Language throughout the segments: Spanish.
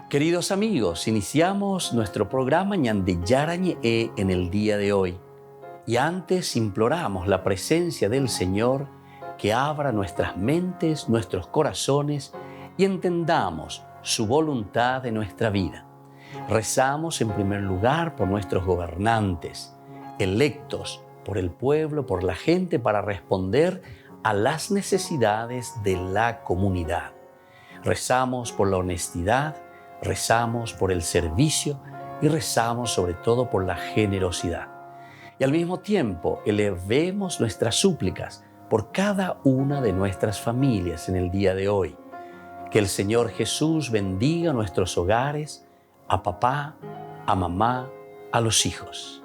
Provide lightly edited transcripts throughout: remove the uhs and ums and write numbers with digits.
Queridos amigos, iniciamos nuestro programa Ñande Yarañe en el día de hoy. Y antes imploramos la presencia del Señor que abra nuestras mentes, nuestros corazones y entendamos su voluntad en nuestra vida. Rezamos en primer lugar por nuestros gobernantes, electos por el pueblo, por la gente, para responder a las necesidades de la comunidad. Rezamos por la honestidad, rezamos por el servicio y rezamos sobre todo por la generosidad. Y al mismo tiempo elevemos nuestras súplicas por cada una de nuestras familias en el día de hoy. Que el Señor Jesús bendiga nuestros hogares, a papá, a mamá, a los hijos.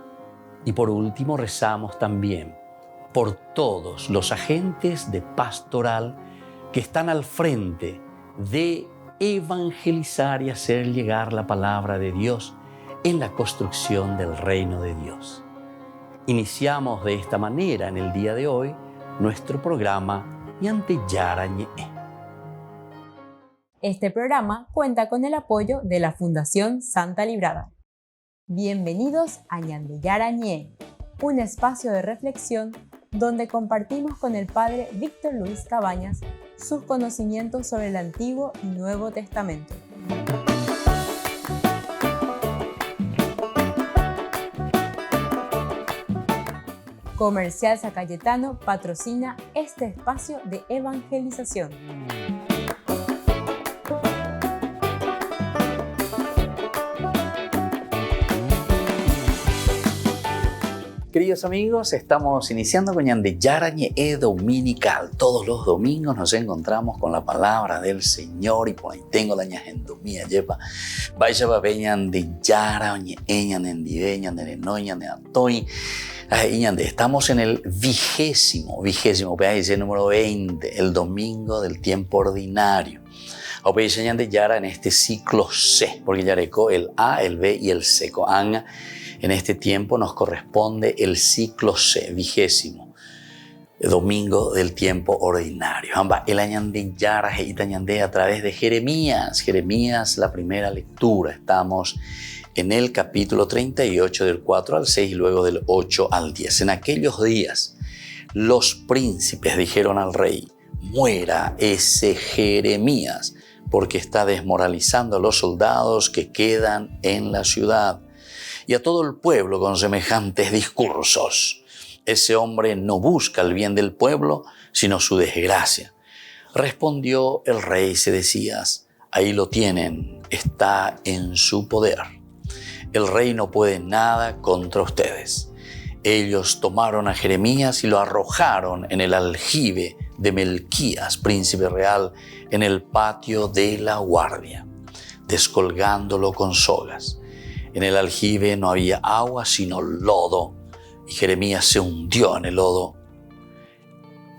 Y por último rezamos también por todos los agentes de pastoral que están al frente de evangelizar y hacer llegar la palabra de Dios en la construcción del reino de Dios. Iniciamos de esta manera en el día de hoy nuestro programa Ñande Yarañe. Este programa cuenta con el apoyo de la Fundación Santa Librada. Bienvenidos a Ñande Yarañe, un espacio de reflexión donde compartimos con el Padre Víctor Luis Cabañas sus conocimientos sobre el Antiguo y Nuevo Testamento. Comercial San Cayetano patrocina este espacio de evangelización. Queridos amigos, estamos iniciando con Ñande Yarañe dominical. Todos los domingos nos encontramos con la palabra del Señor y por ahí tengo la ñajendomía, yepa. Vaya va Ñande Yarañe, Ñande Ñande Ñande Antoy. Estamos en el vigésimo, el número 20, el domingo del tiempo ordinario. Ñande Yara en este ciclo C, porque yareco el A, el B y el C. En este tiempo nos corresponde el ciclo C, vigésimo, el domingo del tiempo ordinario. El Ñande Yara a través de Jeremías, la primera lectura. Estamos en el capítulo 38 del 4 al 6 y luego del 8 al 10. En aquellos días, los príncipes dijeron al rey: muera ese Jeremías, porque está desmoralizando a los soldados que quedan en la ciudad y a todo el pueblo con semejantes discursos. Ese hombre no busca el bien del pueblo, sino su desgracia. Respondió el rey Sedecías: ahí lo tienen, está en su poder. El rey no puede nada contra ustedes. Ellos tomaron a Jeremías y lo arrojaron en el aljibe de Melquías, príncipe real, en el patio de la guardia, descolgándolo con sogas. En el aljibe no había agua sino lodo, y Jeremías se hundió en el lodo.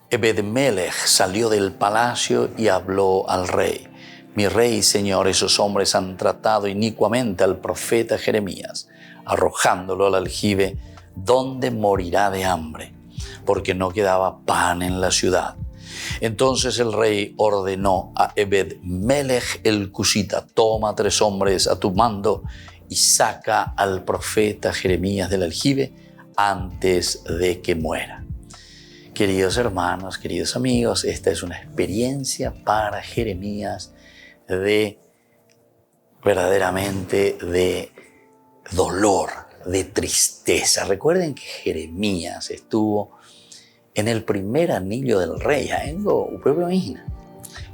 Ebed-Melech salió del palacio y habló al rey: mi rey y señor, esos hombres han tratado inicuamente al profeta Jeremías, arrojándolo al aljibe, donde morirá de hambre, porque no quedaba pan en la ciudad. Entonces el rey ordenó a Ebed-Melech el cusita: toma 3 hombres a tu mando y saca al profeta Jeremías del aljibe antes de que muera. Queridos hermanos, queridos amigos, esta es una experiencia para Jeremías verdaderamente de dolor, de tristeza. Recuerden que Jeremías estuvo en el primer anillo del rey,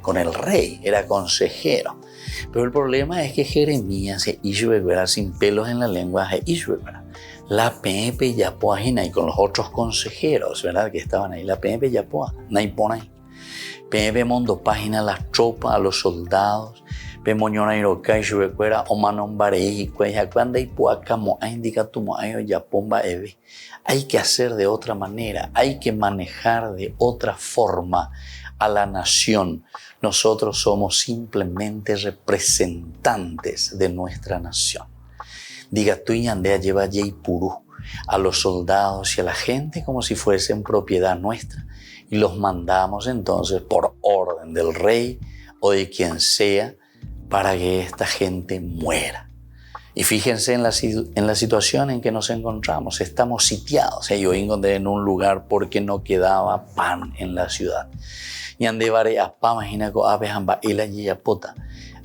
con el rey, era consejero. Pero el problema es que Jeremías sin pelos en la lengua, la Pepe Yapoa y con los otros consejeros, ¿verdad?, que estaban ahí, la Pepe Yapoa, Naiponai. Pepe mondo página las tropas, a los soldados, Pe moñona iroca y chubecuera o manon barei cueja cuando y puacamo a indica tu moayo ya pomba eve. Hay que hacer de otra manera, hay que manejar de otra forma a la nación. Nosotros somos simplemente representantes de nuestra nación. Diga tú y andea lleva Yeipurú a los soldados y a la gente como si fuesen propiedad nuestra y los mandamos entonces por orden del rey o de quien sea para que esta gente muera. Y fíjense en la situación en que nos encontramos. Estamos sitiados. Yo encontré en un lugar porque no quedaba pan en la ciudad. Ñande vare apa imagina ko abe hamba ila yapota.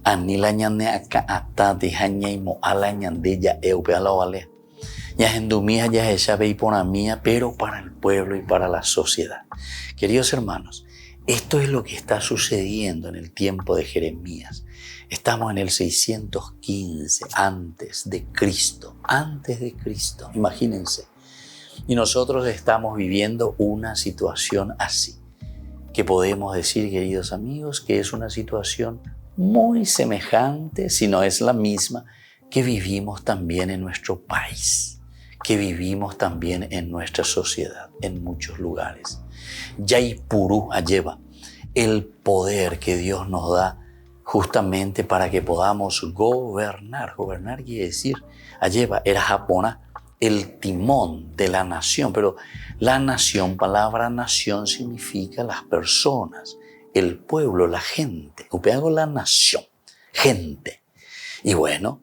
Anila ñande acá atati hañeimo ala ñande ya eupeala vale. Ya endumía ya ella ve por mía, pero para el pueblo y para la sociedad. Queridos hermanos, esto es lo que está sucediendo en el tiempo de Jeremías. Estamos en el 615 antes de Cristo, imagínense. Y nosotros estamos viviendo una situación así, que podemos decir, queridos amigos, que es una situación muy semejante, si no es la misma, que vivimos también en nuestro país, que vivimos también en nuestra sociedad, en muchos lugares. Yaipurú lleva el poder que Dios nos da justamente para que podamos gobernar. Gobernar quiere decir, lleva, era Japona, el timón de la nación. Pero la nación, palabra nación significa las personas, el pueblo, la gente. Upeago la nación, gente. Y bueno,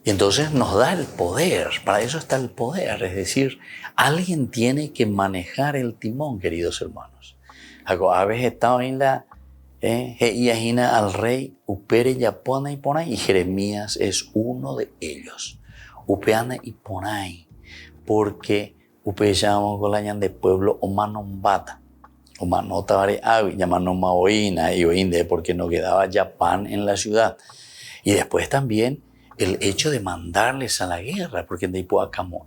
entonces nos da el poder, para eso está el poder. Es decir, alguien tiene que manejar el timón, queridos hermanos. Habéis estado en la imagina al rey Upere Yapona y Ponai, y Jeremías es uno de ellos. Upeana y Ponai, porque Upe llamamos con la de pueblo Omanombata. Omanota vare avi, llamaron Maoína y Oinde, porque no quedaba ya pan en la ciudad. Y después también el hecho de mandarles a la guerra, porque de Ipoacamo,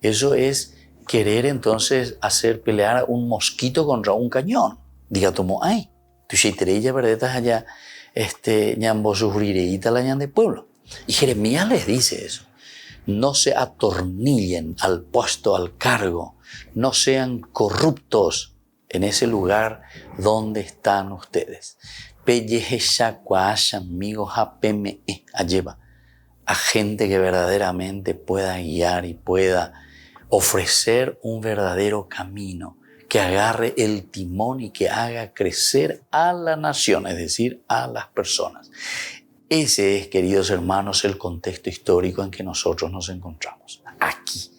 eso es querer entonces hacer pelear a un mosquito contra un cañón. Diga tomo, tu sheiterella verdetas allá, ñambo sufrireíta la ñan de pueblo. Y Jeremías les dice eso. No se atornillen al puesto, al cargo. No sean corruptos en ese lugar donde están ustedes. Lleva a gente que verdaderamente pueda guiar y pueda ofrecer un verdadero camino, que agarre el timón y que haga crecer a la nación, es decir, a las personas. Ese es, queridos hermanos, el contexto histórico en que nosotros nos encontramos. Aquí,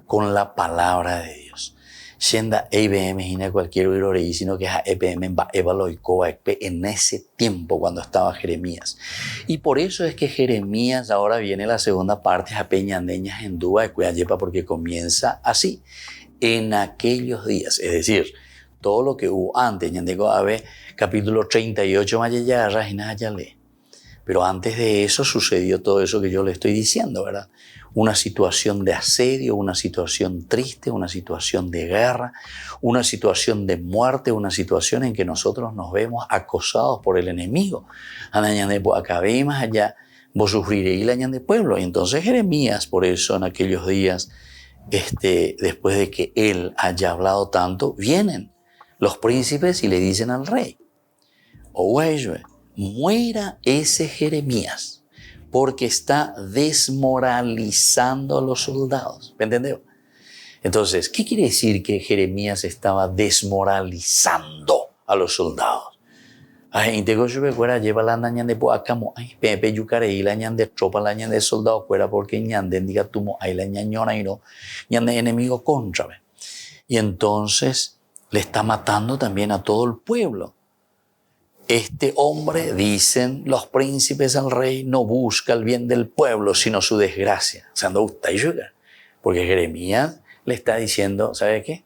con la palabra de Dios. Shenda EBM, cualquier virorei, sino que es EBM en ese tiempo cuando estaba Jeremías. Y por eso es que Jeremías, ahora viene la segunda parte, Japeñandeñas en Duba, porque comienza así. En aquellos días, es decir, todo lo que hubo antes, capítulo 38, pero antes de eso sucedió todo eso que yo le estoy diciendo, ¿verdad? Una situación de asedio, una situación triste, una situación de guerra, una situación de muerte, una situación en que nosotros nos vemos acosados por el enemigo. Acabemos allá, vos sufriréis la ñan de pueblo. Y entonces Jeremías, por eso en aquellos días, después de que él haya hablado tanto, vienen los príncipes y le dicen al rey, muera ese Jeremías, porque está desmoralizando a los soldados. ¿Me entendés? Entonces, ¿qué quiere decir que Jeremías estaba desmoralizando a los soldados? Lleva la ñan de poacamo, pepe yucarei la ñan de tropa, la ñan de soldado fuera, porque ñan de diga tumo, hay la ñañona y no, ñan de enemigo contra. Y entonces le está matando también a todo el pueblo. Este hombre, dicen los príncipes al rey, no busca el bien del pueblo, sino su desgracia. Porque Jeremías le está diciendo, ¿sabe qué?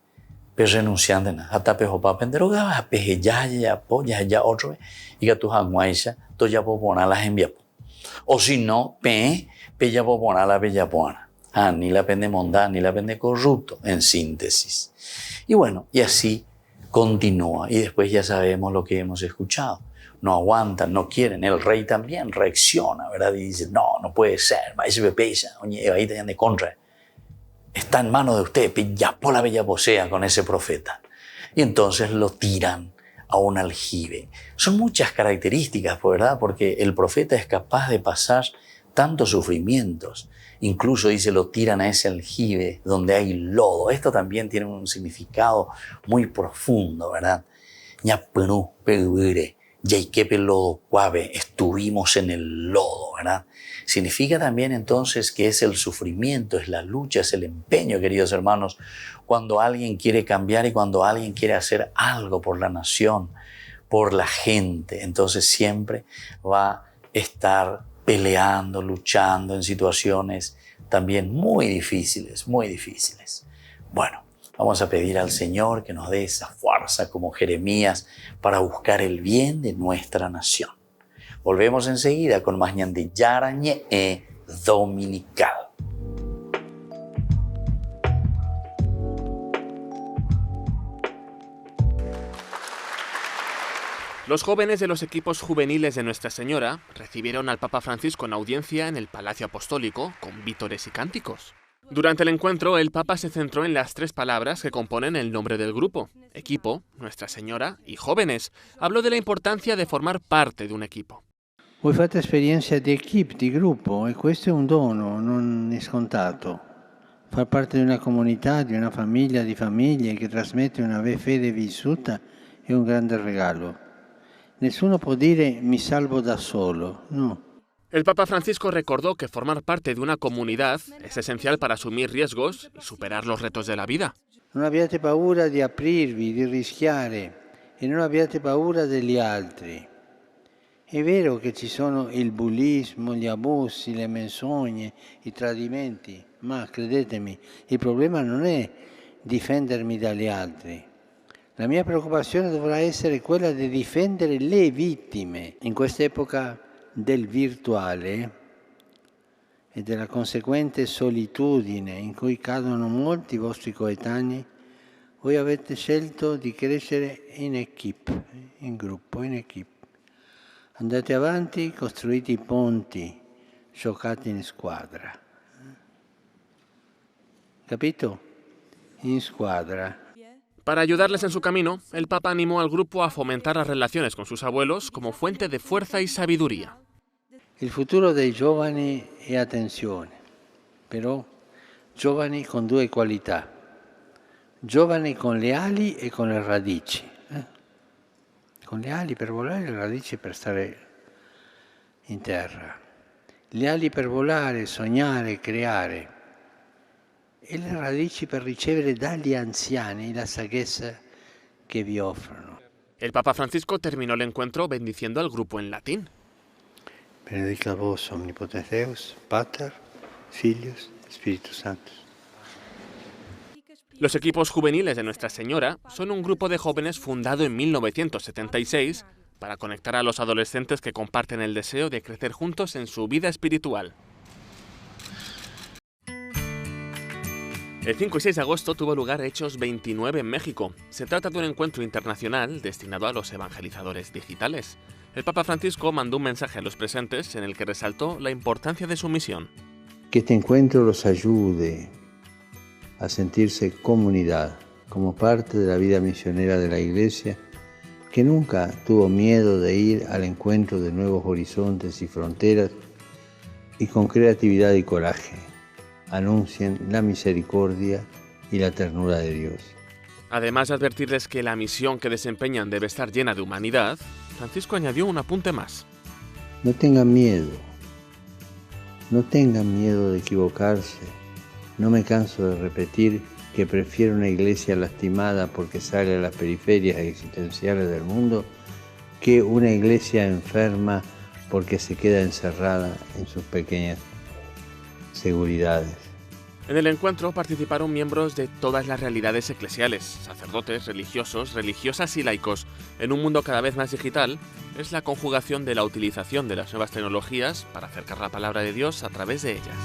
Pero renunciando nada. Hasta pejo para penderoga, a peje ya otro, y que tu hanguaisa, tú ya puedo poner las enviapo. O si no, ya puedo poner la bellapuana. Ni la pende mondá, ni la pende corrupto, en síntesis. Y bueno, y así continúa. Y después ya sabemos lo que hemos escuchado. No aguantan, no quieren. El rey también reacciona, ¿verdad? Y dice, no puede ser. Ahí te de contra. Está en manos de usted, pillapó la bella posea con ese profeta. Y entonces lo tiran a un aljibe. Son muchas características, ¿verdad? Porque el profeta es capaz de pasar tantos sufrimientos. Incluso dice, lo tiran a ese aljibe donde hay lodo. Esto también tiene un significado muy profundo, ¿verdad? Yeikepe lodo cuave, estuvimos en el lodo, ¿verdad? Significa también entonces que es el sufrimiento, es la lucha, es el empeño, queridos hermanos, cuando alguien quiere cambiar y cuando alguien quiere hacer algo por la nación, por la gente. Entonces siempre va a estar peleando, luchando en situaciones también muy difíciles, muy difíciles. Bueno, vamos a pedir al Señor que nos dé esa fuerza como Jeremías para buscar el bien de nuestra nación. Volvemos enseguida con más Ñande Yarañe Dominical. Los jóvenes de los equipos juveniles de Nuestra Señora recibieron al Papa Francisco en audiencia en el Palacio Apostólico con vítores y cánticos. Durante el encuentro, el Papa se centró en las 3 palabras que componen el nombre del grupo: equipo, Nuestra Señora y jóvenes. Habló de la importancia de formar parte de un equipo. Voi fate esperienza di equipe, di gruppo, e questo è un dono, non è scontato. Far parte di una comunità, di una famiglia, di famiglie che trasmette una fede vissuta è un grande regalo. Nessuno può dire mi salvo da solo, no. El Papa Francisco recordó que formar parte de una comunidad es esencial para asumir riesgos y superar los retos de la vida. Non abbiate paura di aprirvi, di rischiare e non abbiate paura degli altri. È vero che ci sono il bullismo, gli abusi, le menzogne, i tradimenti, ma credetemi, il problema non è difendermi dagli altri. La mia preoccupazione dovrà essere quella di difendere le vittime. In quest'epoca del virtuale e della conseguente solitudine in cui cadono molti vostri coetanei, voi avete scelto di crescere in equipe, in gruppo, in equipe. Andate avanti, costruite i ponti, giocate in squadra. Capito? In squadra. Para ayudarles en su camino, el Papa animó al grupo a fomentar las relaciones con sus abuelos como fuente de fuerza y sabiduría. Il futuro dei giovani è attenzione, però giovani con 2 qualità, giovani con le ali e con le radici. Con le ali per volare e le radici per stare in terra. Le ali per volare, sognare, creare e le radici per ricevere dagli anziani la saggezza che vi offrono. El Papa Francisco terminó el encuentro bendiciendo al grupo en latín. Benedicat vos omnipotens Deus, Pater, Filius, Spiritus Sanctus. Los equipos juveniles de Nuestra Señora son un grupo de jóvenes fundado en 1976 para conectar a los adolescentes que comparten el deseo de crecer juntos en su vida espiritual. El 5 y 6 de agosto tuvo lugar Hechos 29 en México. Se trata de un encuentro internacional destinado a los evangelizadores digitales. El Papa Francisco mandó un mensaje a los presentes en el que resaltó la importancia de su misión. Que este encuentro los ayude a sentirse comunidad, como parte de la vida misionera de la Iglesia, que nunca tuvo miedo de ir al encuentro de nuevos horizontes y fronteras, y con creatividad y coraje anuncien la misericordia y la ternura de Dios. Además de advertirles que la misión que desempeñan debe estar llena de humanidad, Francisco añadió un apunte más. No tengan miedo de equivocarse. No me canso de repetir que prefiero una iglesia lastimada porque sale a las periferias existenciales del mundo que una iglesia enferma porque se queda encerrada en sus pequeñas seguridades. En el encuentro participaron miembros de todas las realidades eclesiales, sacerdotes, religiosos, religiosas y laicos. En un mundo cada vez más digital, es la conjugación de la utilización de las nuevas tecnologías para acercar la palabra de Dios a través de ellas.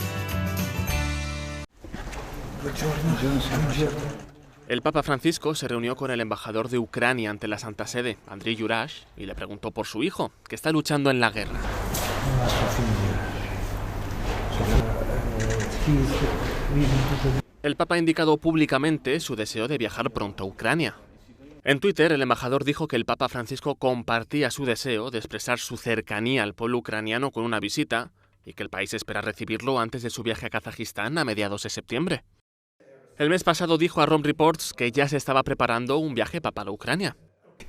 El Papa Francisco se reunió con el embajador de Ucrania ante la Santa Sede, Andriy Yurash, y le preguntó por su hijo, que está luchando en la guerra. El Papa ha indicado públicamente su deseo de viajar pronto a Ucrania. En Twitter, el embajador dijo que el Papa Francisco compartía su deseo de expresar su cercanía al pueblo ucraniano con una visita y que el país espera recibirlo antes de su viaje a Kazajistán a mediados de septiembre. El mes pasado dijo a Rome Reports que ya se estaba preparando un viaje papal a Ucrania.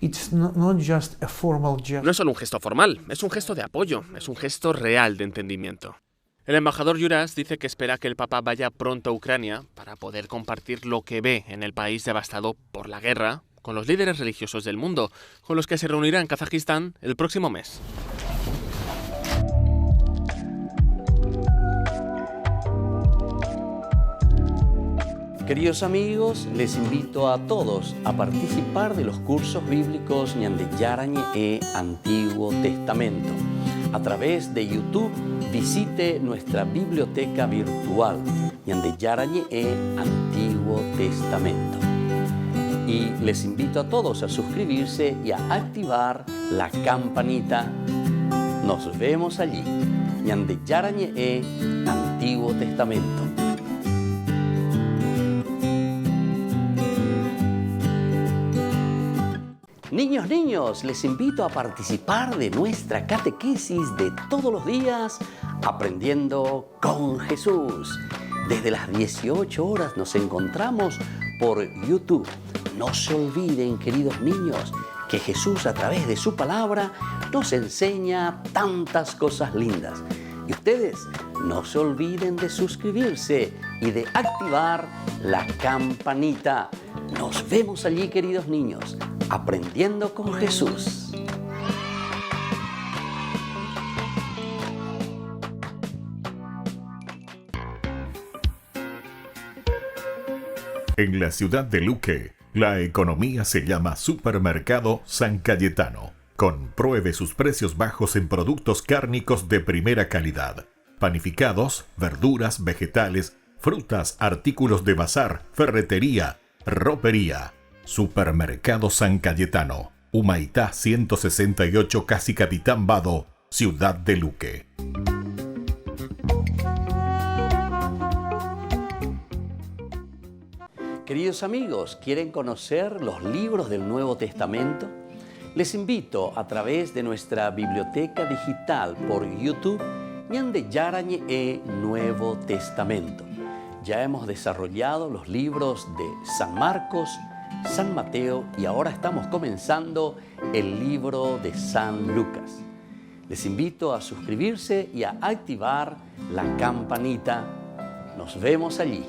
It's not just a formal gesture. No es solo un gesto formal, es un gesto de apoyo, es un gesto real de entendimiento. El embajador Juras dice que espera que el Papa vaya pronto a Ucrania para poder compartir lo que ve en el país devastado por la guerra con los líderes religiosos del mundo, con los que se reunirá en Kazajistán el próximo mes. Queridos amigos, les invito a todos a participar de los cursos bíblicos Ñande Yarañe Antiguo Testamento. A través de YouTube, visite nuestra biblioteca virtual Ñande Yarañe Antiguo Testamento. Y les invito a todos a suscribirse y a activar la campanita. Nos vemos allí. Ñande Yarañe Antiguo Testamento. Niños, les invito a participar de nuestra catequesis de todos los días, Aprendiendo con Jesús. Desde las 18 horas nos encontramos por YouTube. No se olviden, queridos niños, que Jesús a través de su palabra nos enseña tantas cosas lindas. Y ustedes no se olviden de suscribirse y de activar la campanita. Nos vemos allí, queridos niños, Aprendiendo con Jesús. En la ciudad de Luque, la economía se llama Supermercado San Cayetano. Compruebe sus precios bajos en productos cárnicos de primera calidad. Panificados, verduras, vegetales, frutas, artículos de bazar, ferretería, ropería. Supermercado San Cayetano, Humaitá 168, Casi Capitán Vado, ciudad de Luque. Queridos amigos, ¿quieren conocer los libros del Nuevo Testamento? Les invito a través de nuestra biblioteca digital por YouTube, Ñande Yarañe Nuevo Testamento. Ya hemos desarrollado los libros de San Marcos, San Mateo y ahora estamos comenzando el libro de San Lucas. Les invito a suscribirse y a activar la campanita. Nos vemos allí.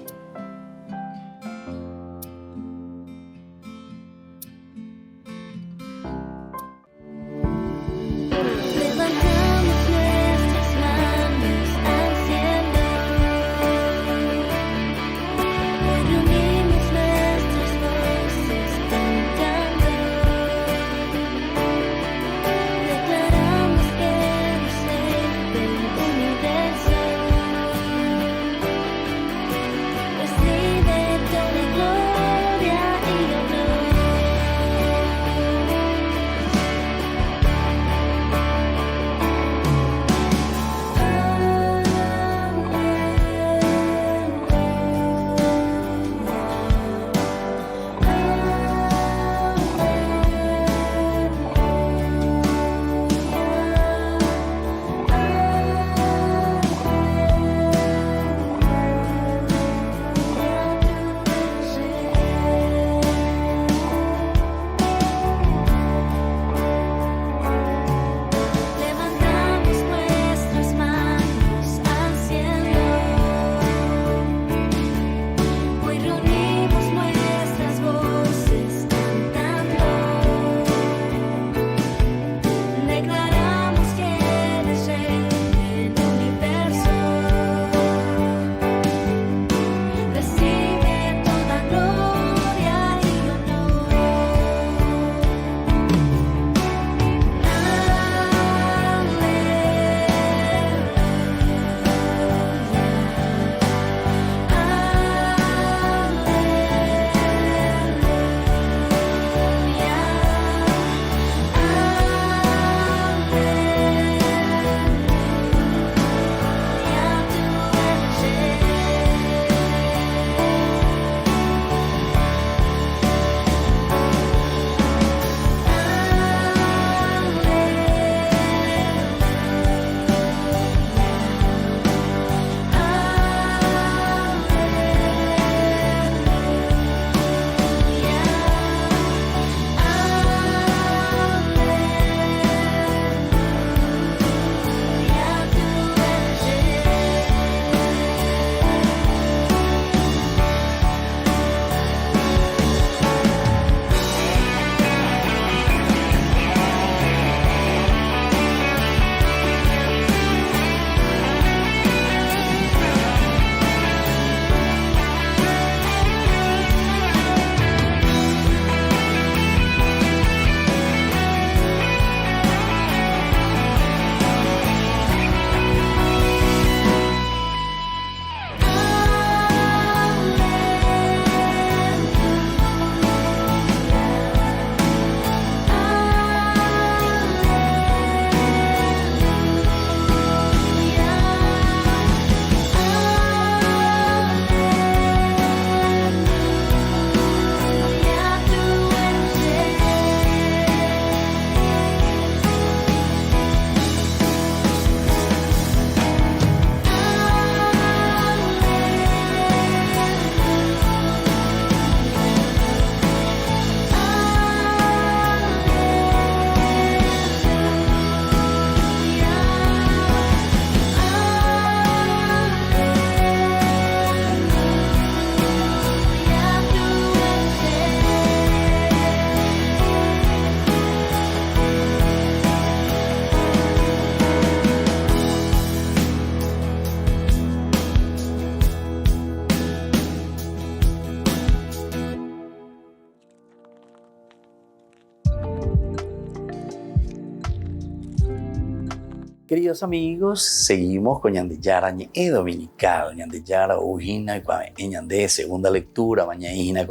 Queridos amigos, seguimos con Ñandeyara Ñe Dominical. Ñandeyara Ujina y Ñande, segunda lectura, mañana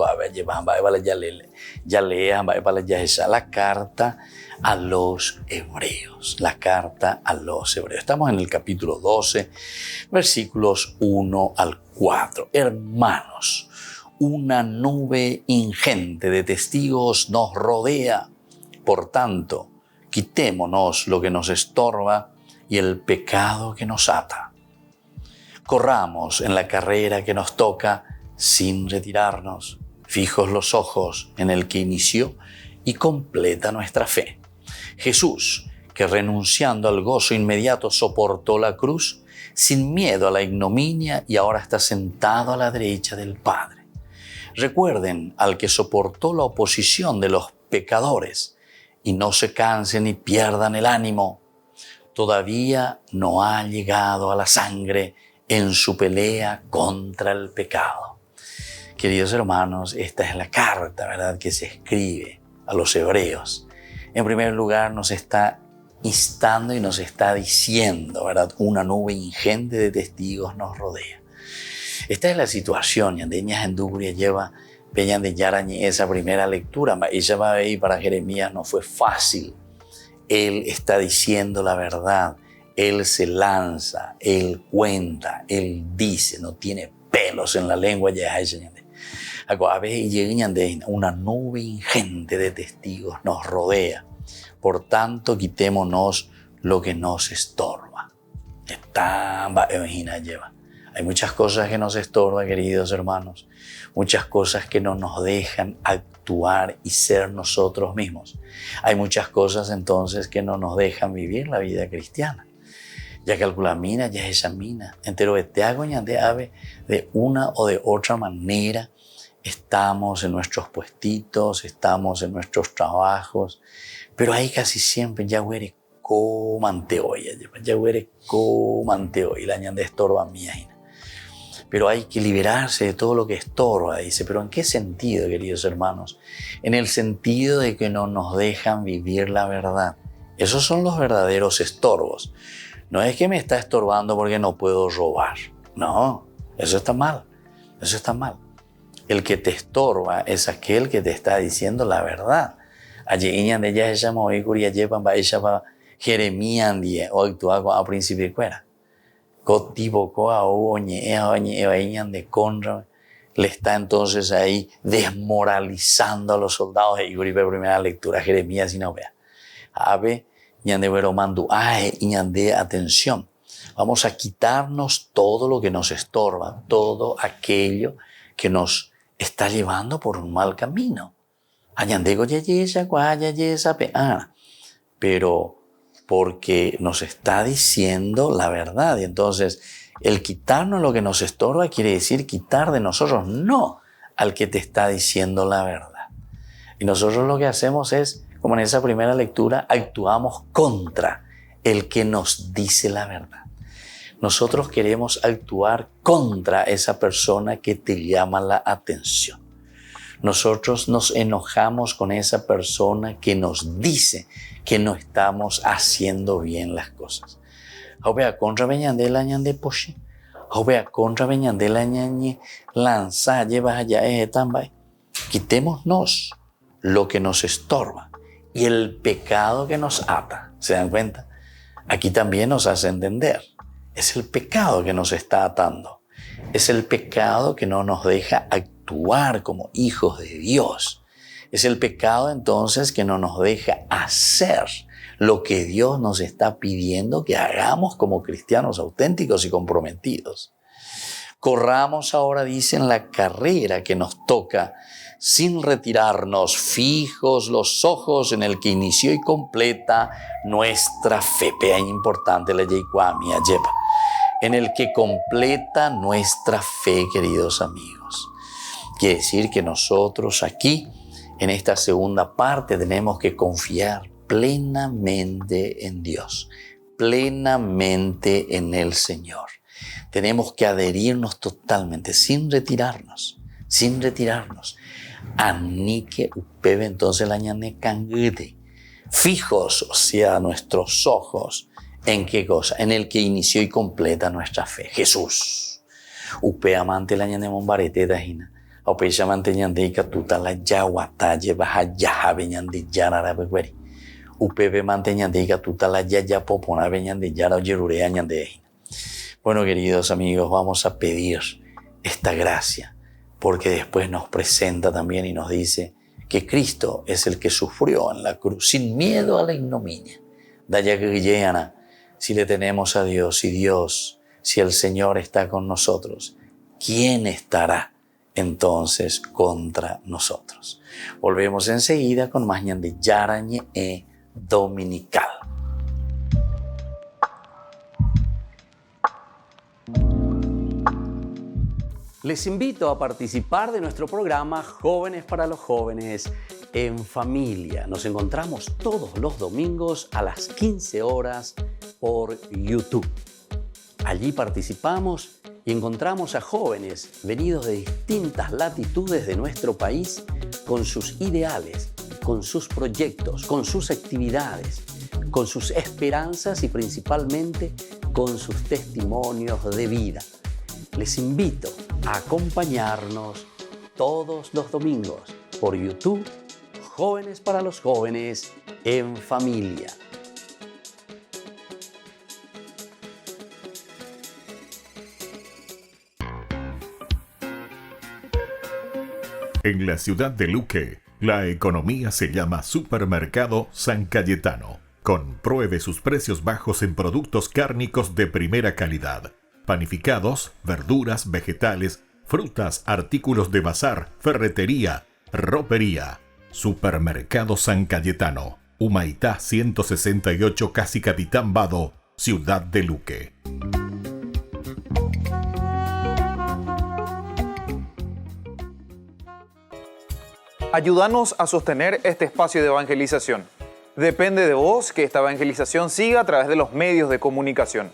ya lea, la carta a los hebreos. La carta a los hebreos. Estamos en el capítulo 12, versículos 1 al 4. Hermanos, una nube ingente de testigos nos rodea. Por tanto, quitémonos lo que nos estorba y el pecado que nos ata. Corramos en la carrera que nos toca sin retirarnos, fijos los ojos en el que inició y completa nuestra fe. Jesús, que renunciando al gozo inmediato soportó la cruz, sin miedo a la ignominia y ahora está sentado a la derecha del Padre. Recuerden al que soportó la oposición de los pecadores y no se cansen ni pierdan el ánimo. Todavía no ha llegado a la sangre en su pelea contra el pecado. Queridos hermanos, esta es la carta, ¿verdad?, que se escribe a los hebreos. En primer lugar, nos está instando y nos está diciendo, ¿verdad?, una nube ingente de testigos nos rodea. Esta es la situación. Yandeñas en Dugria lleva Peñan de Yarañe esa primera lectura. Ella va a ver, para Jeremías no fue fácil. Él está diciendo la verdad, él se lanza, él cuenta, él dice, no tiene pelos en la lengua. A veces una nube ingente de testigos nos rodea. Por tanto, quitémonos lo que nos estorba. Hay muchas cosas que nos estorban, queridos hermanos. Muchas cosas que no nos dejan actuar y ser nosotros mismos. Hay muchas cosas entonces que no nos dejan vivir la vida cristiana. Ya calcula mina, ya examina. Entero te hago de una o de otra manera. Estamos en nuestros puestitos, estamos en nuestros trabajos, pero ahí casi siempre ya huele comante hoy, la ñande estorba mía. Pero hay que liberarse de todo lo que estorba, dice. ¿Pero en qué sentido, queridos hermanos? En el sentido de que no nos dejan vivir la verdad. Esos son los verdaderos estorbos. No es que me está estorbando porque no puedo robar. No, eso está mal. Eso está mal. El que te estorba es aquel que te está diciendo la verdad. Allí de ella se llama hoy curia llevan va ella va Jeremías die o actúa a principio de cuera. Le está entonces ahí desmoralizando a los soldados. Y primera lectura Jeremías y no vea. Ave ñande vero mandu y ñande atención. Vamos a quitarnos todo lo que nos estorba, todo aquello que nos está llevando por un mal camino. Pero porque nos está diciendo la verdad. Y entonces, el quitarnos lo que nos estorba quiere decir quitar de nosotros, no al que te está diciendo la verdad. Y nosotros lo que hacemos es, como en esa primera lectura, actuamos contra el que nos dice la verdad. Nosotros queremos actuar contra esa persona que te llama la atención. Nosotros nos enojamos con esa persona que nos dice que no estamos haciendo bien las cosas. Contra Beñandela ñande poche. Contra Beñandela ñañe lanza llevas allá tambay. Quitémonos lo que nos estorba y el pecado que nos ata. ¿Se dan cuenta? Aquí también nos hace entender. Es el pecado que nos está atando. Es el pecado que no nos deja actuar como hijos de Dios. Es el pecado entonces que no nos deja hacer lo que Dios nos está pidiendo que hagamos como cristianos auténticos y comprometidos. Corramos ahora, dicen, la carrera que nos toca sin retirarnos, fijos los ojos en el que inició y completa nuestra fe. Es importante la yeikuamia lleva. En el que completa nuestra fe, queridos amigos. Quiere decir que nosotros aquí, en esta segunda parte, tenemos que confiar plenamente en Dios, plenamente en el Señor. Tenemos que adherirnos totalmente, sin retirarnos. Anique upebe entonces la ñane cangute. Fijos, o sea, nuestros ojos ¿En qué cosa? En el que inició y completa nuestra fe, Jesús. Upe amante la ñane mombarete dajina. Aupe llamante ñande y catuta la yaguataye baja yajabe ñande yarara begueri. Upe be mante ñande y catuta la yaya popona be ñande yara oyerurea ñande dejina. Bueno, queridos amigos, vamos a pedir esta gracia, porque después nos presenta también y nos dice que Cristo es el que sufrió en la cruz sin miedo a la ignominia. Daya que guillana, si le tenemos a Dios, si el Señor está con nosotros, ¿quién estará entonces contra nosotros? Volvemos enseguida con más ñande Yarañe Dominical. Les invito a participar de nuestro programa Jóvenes para los Jóvenes en Familia. Nos encontramos todos los domingos a las 15 horas por YouTube. Allí participamos y encontramos a jóvenes venidos de distintas latitudes de nuestro país con sus ideales, con sus proyectos, con sus actividades, con sus esperanzas y principalmente con sus testimonios de vida. Les invito a acompañarnos todos los domingos por YouTube, Jóvenes para los Jóvenes en Familia. En la ciudad de Luque, la economía se llama Supermercado San Cayetano. Compruebe sus precios bajos en productos cárnicos de primera calidad. Panificados, verduras, vegetales, frutas, artículos de bazar, ferretería, ropería. Supermercado San Cayetano, Humaitá 168, Casi Capitán Vado, Ciudad de Luque. Ayúdanos a sostener este espacio de evangelización. Depende de vos que esta evangelización siga a través de los medios de comunicación.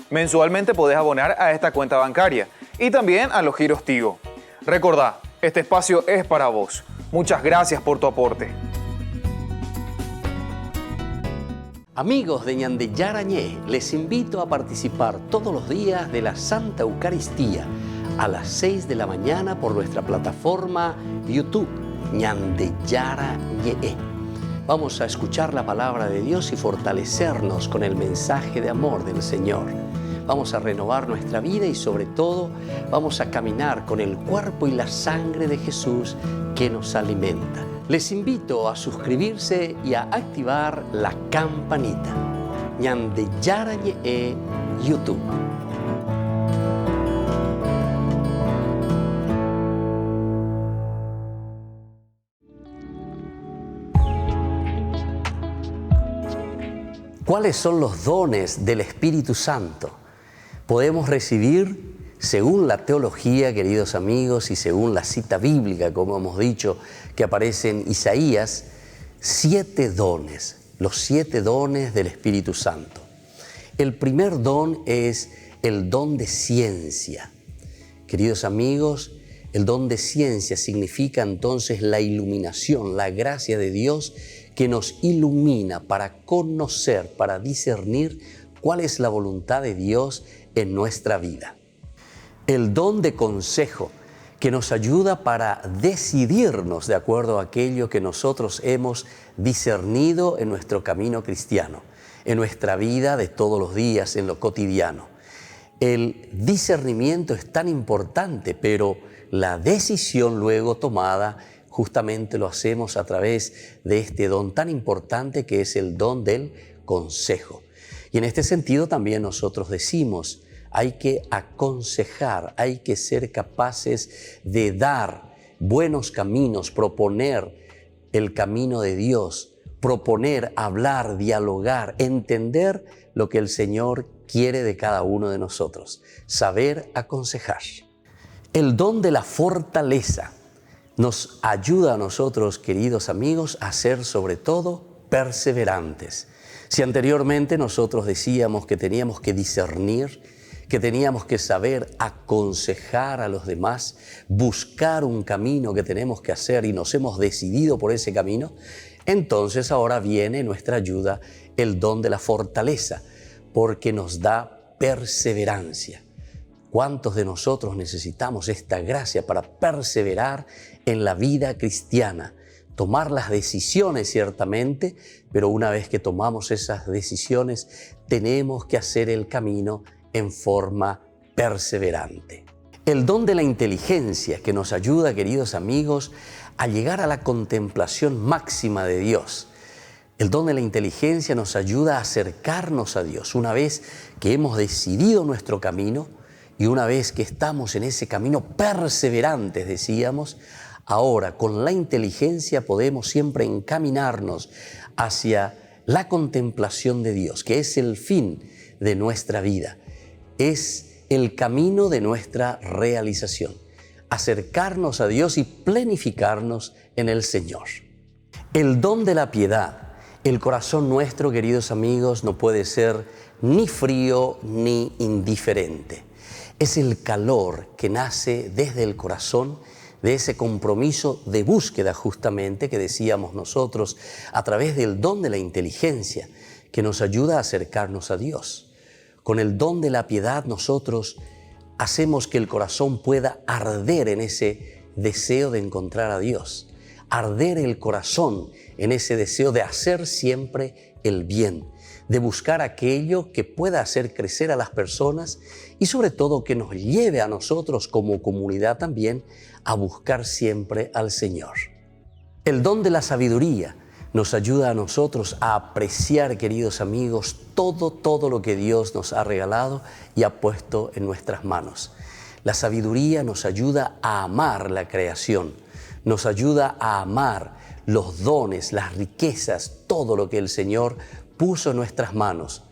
Mensualmente podés abonar a esta cuenta bancaria y también a los giros Tigo. Recordá, este espacio es para vos. Muchas gracias por tu aporte. Amigos de Ñande Yarañé, les invito a participar todos los días de la Santa Eucaristía a las 6 de la mañana por nuestra plataforma YouTube, Ñande Yarañé. Vamos a escuchar la palabra de Dios y fortalecernos con el mensaje de amor del Señor. Vamos a renovar nuestra vida y sobre todo vamos a caminar con el cuerpo y la sangre de Jesús que nos alimenta. Les invito a suscribirse y a activar la campanita. Ñande Yarañé YouTube. ¿Cuáles son los dones del Espíritu Santo? Podemos recibir, según la teología, queridos amigos, y según la cita bíblica, como hemos dicho, que aparece en Isaías, 7 dones, los 7 dones del Espíritu Santo. El primer don es el don de ciencia. Queridos amigos, el don de ciencia significa entonces la iluminación, la gracia de Dios que nos ilumina para conocer, para discernir cuál es la voluntad de Dios en nuestra vida. El don de consejo, que nos ayuda para decidirnos de acuerdo a aquello que nosotros hemos discernido en nuestro camino cristiano, en nuestra vida de todos los días, en lo cotidiano. El discernimiento es tan importante, pero la decisión luego tomada justamente lo hacemos a través de este don tan importante que es el don del consejo. Y en este sentido también nosotros decimos, hay que aconsejar, hay que ser capaces de dar buenos caminos, proponer el camino de Dios, proponer, hablar, dialogar, entender lo que el Señor quiere de cada uno de nosotros, saber aconsejar. El don de la fortaleza nos ayuda a nosotros, queridos amigos, a ser sobre todo perseverantes. Si anteriormente nosotros decíamos que teníamos que discernir, que teníamos que saber aconsejar a los demás, buscar un camino que tenemos que hacer y nos hemos decidido por ese camino, entonces ahora viene nuestra ayuda el don de la fortaleza porque nos da perseverancia. ¿Cuántos de nosotros necesitamos esta gracia para perseverar en la vida cristiana? Tomar las decisiones ciertamente, pero una vez que tomamos esas decisiones, tenemos que hacer el camino en forma perseverante. El don de la inteligencia que nos ayuda, queridos amigos, a llegar a la contemplación máxima de Dios. El don de la inteligencia nos ayuda a acercarnos a Dios. Una vez que hemos decidido nuestro camino y una vez que estamos en ese camino perseverantes, decíamos, ahora con la inteligencia podemos siempre encaminarnos hacia la contemplación de Dios, que es el fin de nuestra vida. Es el camino de nuestra realización. Acercarnos a Dios y planificarnos en el Señor. El don de la piedad. El corazón nuestro, queridos amigos, no puede ser ni frío ni indiferente. Es el calor que nace desde el corazón, de ese compromiso de búsqueda justamente que decíamos nosotros a través del don de la inteligencia que nos ayuda a acercarnos a Dios. Con el don de la piedad nosotros hacemos que el corazón pueda arder en ese deseo de encontrar a Dios, arder el corazón en ese deseo de hacer siempre el bien, de buscar aquello que pueda hacer crecer a las personas y sobre todo que nos lleve a nosotros como comunidad también a buscar siempre al Señor. El don de la sabiduría nos ayuda a nosotros a apreciar, queridos amigos, todo lo que Dios nos ha regalado y ha puesto en nuestras manos. La sabiduría nos ayuda a amar la creación, nos ayuda a amar los dones, las riquezas, todo lo que el Señor puso en nuestras manos.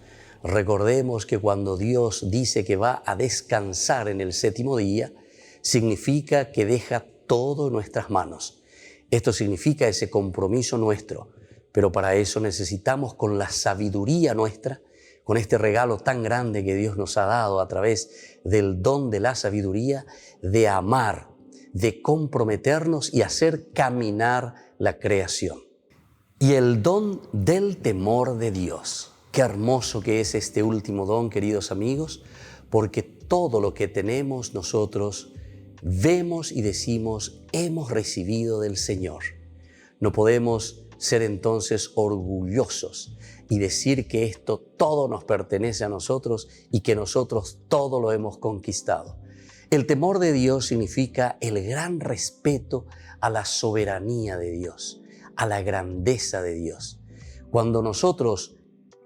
Recordemos que cuando Dios dice que va a descansar en el séptimo día, significa que deja todo en nuestras manos. Esto significa ese compromiso nuestro, pero para eso necesitamos con la sabiduría nuestra, con este regalo tan grande que Dios nos ha dado a través del don de la sabiduría, de amar, de comprometernos y hacer caminar la creación. Y el don del temor de Dios. Qué hermoso que es este último don, queridos amigos, porque todo lo que tenemos nosotros vemos y decimos hemos recibido del Señor. No podemos ser entonces orgullosos y decir que esto todo nos pertenece a nosotros y que nosotros todo lo hemos conquistado. El temor de Dios significa el gran respeto a la soberanía de Dios, a la grandeza de Dios. Cuando nosotros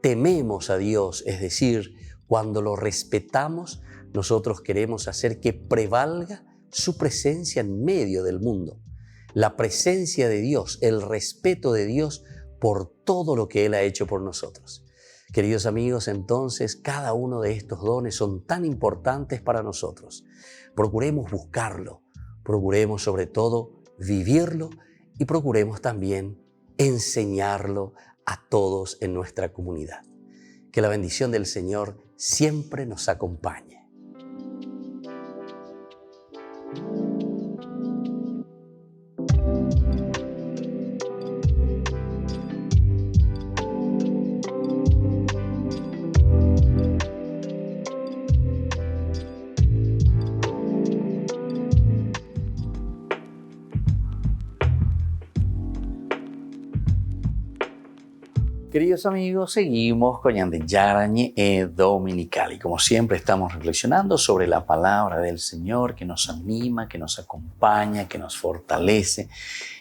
tememos a Dios, es decir, cuando lo respetamos, nosotros queremos hacer que prevalga su presencia en medio del mundo. La presencia de Dios, el respeto de Dios por todo lo que Él ha hecho por nosotros. Queridos amigos, entonces cada uno de estos dones son tan importantes para nosotros. Procuremos buscarlo, procuremos sobre todo vivirlo y procuremos también enseñarlo a todos en nuestra comunidad. Que la bendición del Señor siempre nos acompañe. Queridos amigos, seguimos con Ñande Yarañe Dominical y como siempre estamos reflexionando sobre la palabra del Señor que nos anima, que nos acompaña, que nos fortalece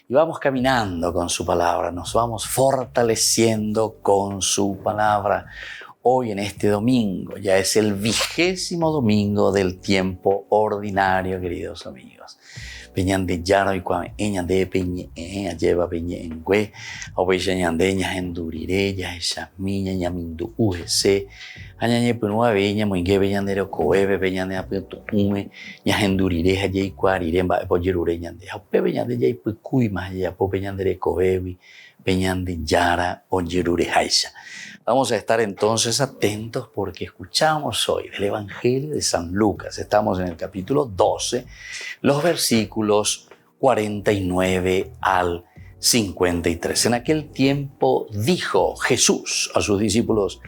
y vamos caminando con su palabra, nos vamos fortaleciendo con su palabra. Hoy en este domingo, ya es el 20º domingo del tiempo ordinario, queridos amigos. Peñande Yaro y cuando Ñande Peñe lleva Peñe en Güe, o Peña Ñande Ñahendurire, Yaheshamilla, Ñamindu UGC, Añañe Punua Beña, Muingue Peñande Coebe, Peñande Apeto Ume, Ñahendurire, Yay Cuariremba, Poyerure Ñande, Ape Peñande Yay Pucuy, más allá, Peñande Coebi, Peñande Yara, Oyerure Haisha. Vamos a estar entonces atentos porque escuchamos hoy del Evangelio de San Lucas. Estamos en el capítulo 12, los versículos 49 al 53. En aquel tiempo dijo Jesús a sus discípulos: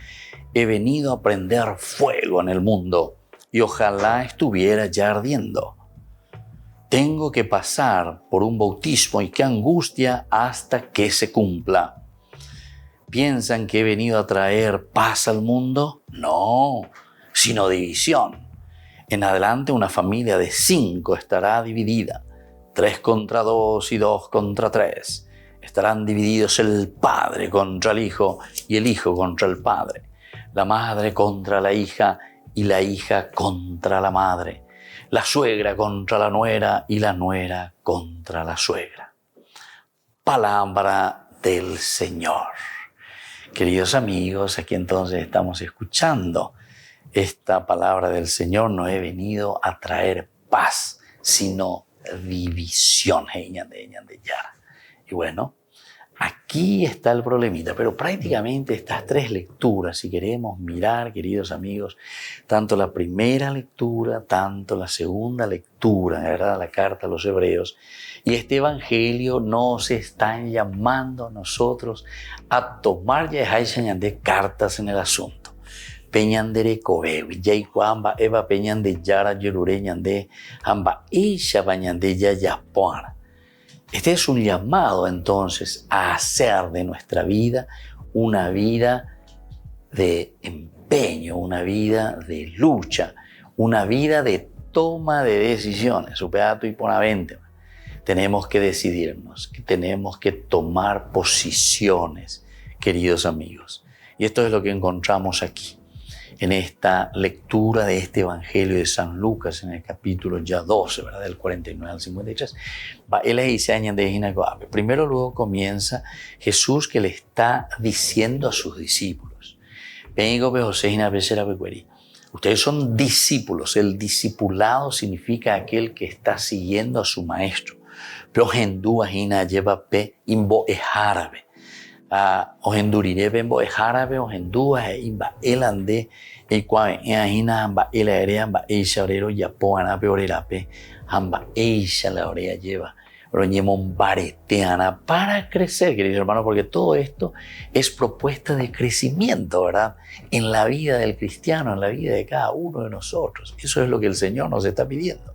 He venido a prender fuego en el mundo y ojalá estuviera ya ardiendo. Tengo que pasar por un bautismo y qué angustia hasta que se cumpla. ¿Piensan que he venido a traer paz al mundo? No, sino división. En adelante una familia de 5 estará dividida. 3 contra 2 y 2 contra 3. Estarán divididos el padre contra el hijo y el hijo contra el padre. La madre contra la hija y la hija contra la madre. La suegra contra la nuera y la nuera contra la suegra. Palabra del Señor. Queridos amigos, aquí entonces estamos escuchando esta palabra del Señor. No he venido a traer paz, sino división. Y bueno, aquí está el problemita, pero prácticamente estas 3 lecturas, si queremos mirar, queridos amigos, tanto la primera lectura, tanto la segunda lectura, ¿verdad? La carta a los Hebreos, y este evangelio nos están llamando a nosotros a tomar ya de cartas en el asunto. Peñandere kobewi, yay kuamba eva peñande yara yerure ñande, hamba isha bañande ya yapuana. Este es un llamado entonces a hacer de nuestra vida una vida de empeño, una vida de lucha, una vida de toma de decisiones. Superatu y ponavente. Tenemos que decidirnos, tenemos que tomar posiciones, queridos amigos. Y esto es lo que encontramos aquí, en esta lectura de este Evangelio de San Lucas, en el capítulo ya 12, ¿verdad? Del 49 al 53. Primero luego comienza Jesús que le está diciendo a sus discípulos. Ustedes son discípulos. El discipulado significa aquel que está siguiendo a su maestro. Pero lleva pe imbo es árabe. Ojenduriré bembo es árabe, ohendúa es imba elande, el cual en ahina amba elaere amba eisha orero yapoana peorerape, amba eisha la orea lleva. Roñemon bareteana para crecer, queridos hermanos, porque todo esto es propuesta de crecimiento, ¿verdad? En la vida del cristiano, en la vida de cada uno de nosotros. Eso es lo que el Señor nos está pidiendo.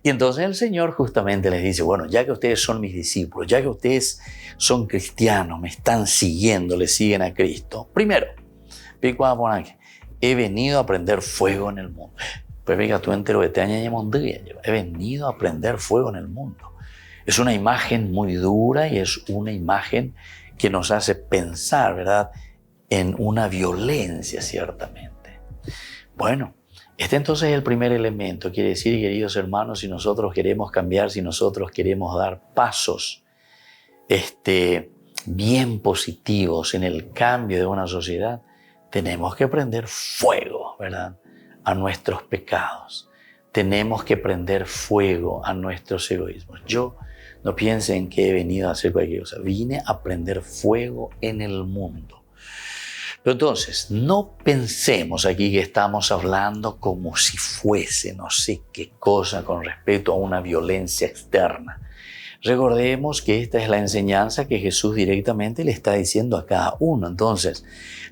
Y entonces el Señor justamente les dice, bueno, ya que ustedes son mis discípulos, ya que ustedes son cristianos, me están siguiendo, le siguen a Cristo. Primero, he venido a prender fuego en el mundo. Pues venga, tú entero de he venido a prender fuego en el mundo. Es una imagen muy dura y es una imagen que nos hace pensar, ¿verdad?, en una violencia, ciertamente. Bueno, este entonces es el primer elemento. Quiere decir, queridos hermanos, si nosotros queremos cambiar, si nosotros queremos dar pasos bien positivos en el cambio de una sociedad, tenemos que prender fuego, ¿verdad?, a nuestros pecados. Tenemos que prender fuego a nuestros egoísmos. Yo no piensen que he venido a hacer cualquier cosa. Vine a prender fuego en el mundo. Pero entonces, no pensemos aquí que estamos hablando como si fuese no sé qué cosa con respecto a una violencia externa. Recordemos que esta es la enseñanza que Jesús directamente le está diciendo a cada uno. Entonces,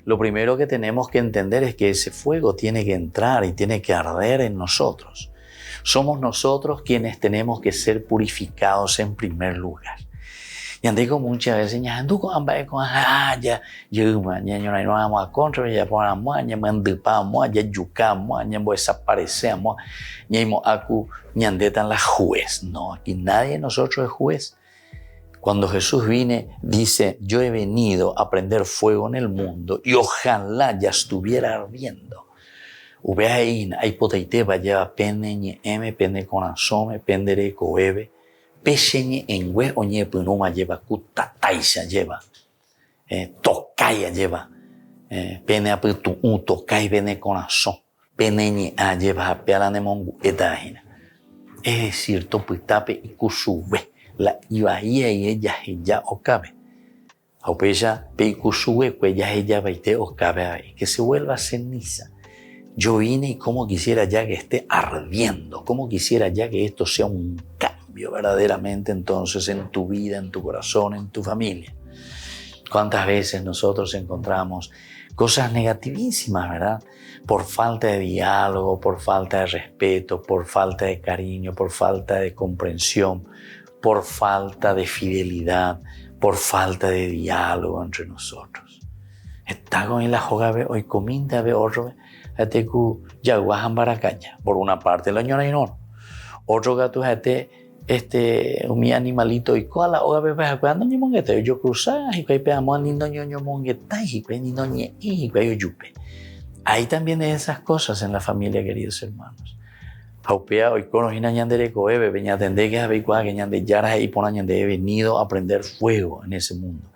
lo primero que tenemos que entender es que ese fuego tiene que entrar y tiene que arder en nosotros. Somos nosotros quienes tenemos que ser purificados en primer lugar. Y andé con muchas veces, ya no vamos a contra, ya ponemos, ya mandipamos, ya yucamos, ya desaparecemos, ya andé tan la juez. No, aquí nadie de nosotros es juez. Cuando Jesús viene, dice, yo he venido a prender fuego en el mundo y ojalá ya estuviera ardiendo. Ubeain, hay poteite, vaya pene, ni m, pene con asome, pendere, coebe. Peseñe en hue oñe punuma lleva cutataisa lleva tocaya lleva pene aputu un tocay vene corazón peneñe a lleva a pealane mongu etagina. Es decir, topitape y kusube la ibaía y ella okabe. Aupeya pe y kusube cuella ella baite okabe ahí que se vuelva ceniza. Yo vine y como quisiera ya que esté ardiendo, como quisiera ya que esto sea un cambio verdaderamente entonces en tu vida, en tu corazón, en tu familia. ¿Cuántas veces nosotros encontramos cosas negativísimas, ¿verdad? Por falta de diálogo, por falta de respeto, por falta de cariño, por falta de comprensión, por falta de fidelidad, por falta de diálogo entre nosotros. Está con la jogabe hoy cominda ve otro ateku yaguajan baracaya. Por una parte la ñora y no. Otro gato mi animalito y cola o gabe pa cuando ni mongueta yo cruzar y que peamos ni no ñoño mongueta y que ni no ñe y que yo yupe. Hay también esas cosas en la familia, queridos hermanos. Haupea hoy cono hina ñandere coebe veña tende que habe igual que ñande yara y pona ñande he venido a prender fuego en ese mundo.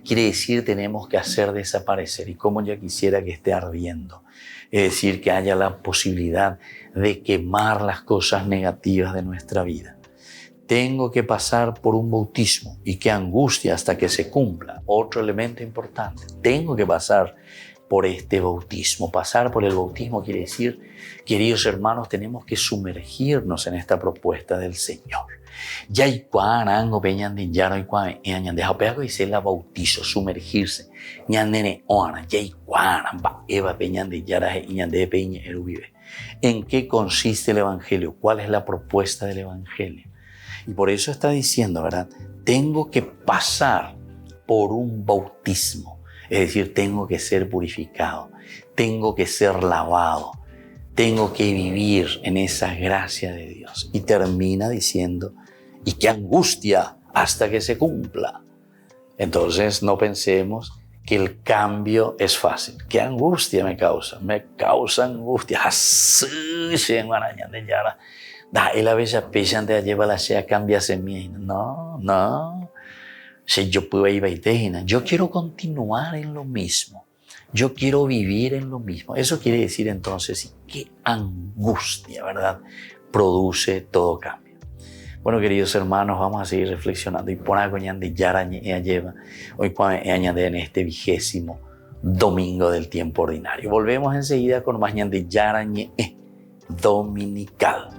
Quiere decir tenemos que hacer desaparecer y como ya quisiera que esté ardiendo. Es decir, que haya la posibilidad de quemar las cosas negativas de nuestra vida. Tengo que pasar por un bautismo y qué angustia hasta que se cumpla. Otro elemento importante. Tengo que pasar por este bautismo. Pasar por el bautismo quiere decir, queridos hermanos, tenemos que sumergirnos en esta propuesta del Señor. Ya y cuán ango peñan de yaro y cuán eñan de japeago y se la bautizo, sumergirse. Ñan nene oana, ya y cuán amba eva peñan de yara y ñan de peña vive. ¿En qué consiste el evangelio? ¿Cuál es la propuesta del evangelio? Y por eso está diciendo, ¿verdad? Tengo que pasar por un bautismo. Es decir, tengo que ser purificado, tengo que ser lavado, tengo que vivir en esa gracia de Dios. Y termina diciendo, y qué angustia hasta que se cumpla. Entonces no pensemos que el cambio es fácil. ¿Qué angustia me causa? Me causa angustia. Da, la bella pecha de lleva la sea cambia semilla. No. Si yo puedo ir a yo quiero continuar en lo mismo. Yo quiero vivir en lo mismo. Eso quiere decir entonces, qué angustia, ¿verdad? Produce todo cambio. Bueno, queridos hermanos, vamos a seguir reflexionando. Y por algo de Yarañe lleva hoy añade en este 20º domingo del tiempo ordinario. Volvemos enseguida con más de Yarañe dominical.